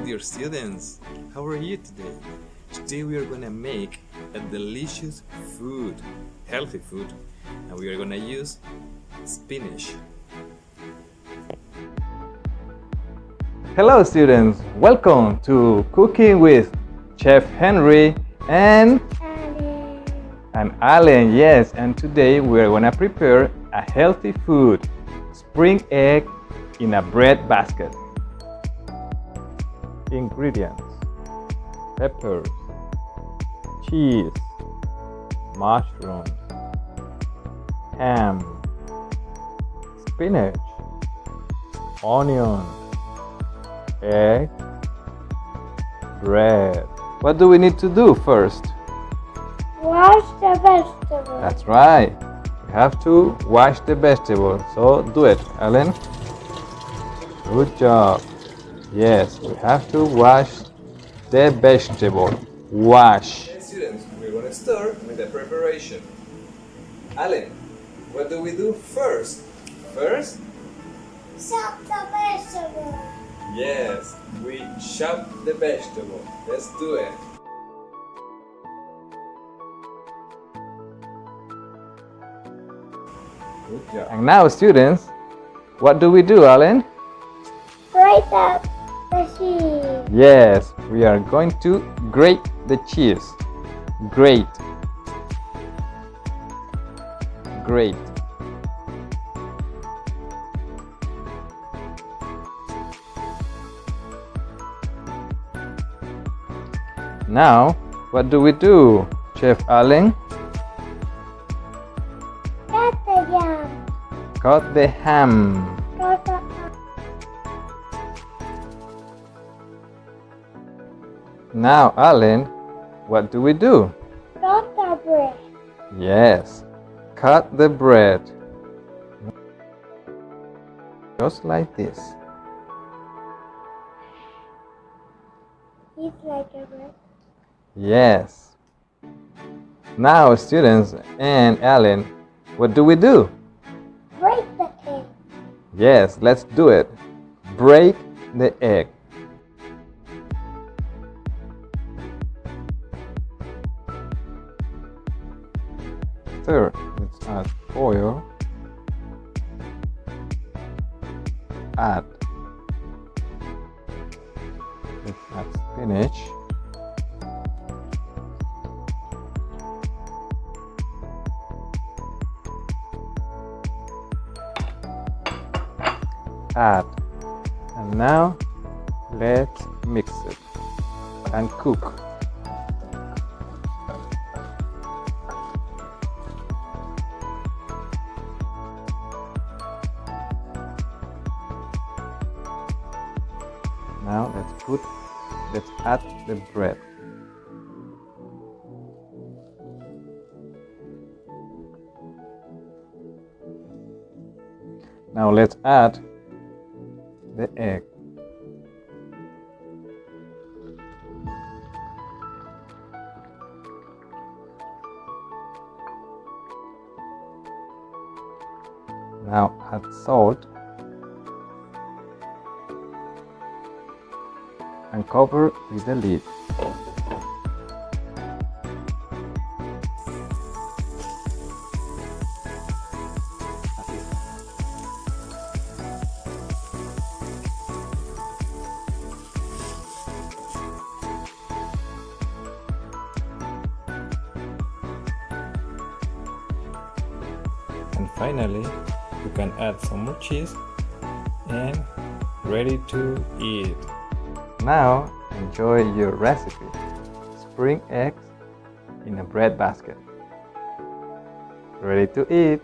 dear students, how are you today? Today we are gonna make a delicious food, healthy food, and we are gonna use spinach. Hello students, welcome to Cooking with Chef Henry and I'm Alan, yes, and today we are gonna prepare a healthy food, spring egg in a bread basket. Ingredients: peppers, cheese, mushrooms, ham, spinach, onion, egg, bread. What do we need to do first? Wash the vegetables. That's right. We have to wash the vegetables. So do it, Alan. Good job. Yes, we have to wash the vegetable. Wash. Okay, students, we're going to start with the preparation. Alan, what do we do first? First? Chop the vegetable. Yes, we chop the vegetable. Let's do it. Good job. And now, students, what do we do, Alan? Grate up the cheese. Yes, we are going to grate the cheese. Grate. Grate. Now, what do we do, Chef Alan? Cut the yam. Cut the ham. Cut the Now, Alan, what do we do? cut the bread. Yes, cut the bread. Just like this. It's like a bread. Yes. Now, students and Alan, what do we do? Break the egg. Yes, let's do it. Break the egg. Third, let's add oil. Add. Let's add spinach. Add. And now let's mix it and cook. Now let's add the bread. Now let's add the egg. Now add salt and cover with the lid. And finally, you can add some more cheese and ready to eat. Now, enjoy your recipe, spring eggs in a bread basket. Ready to eat.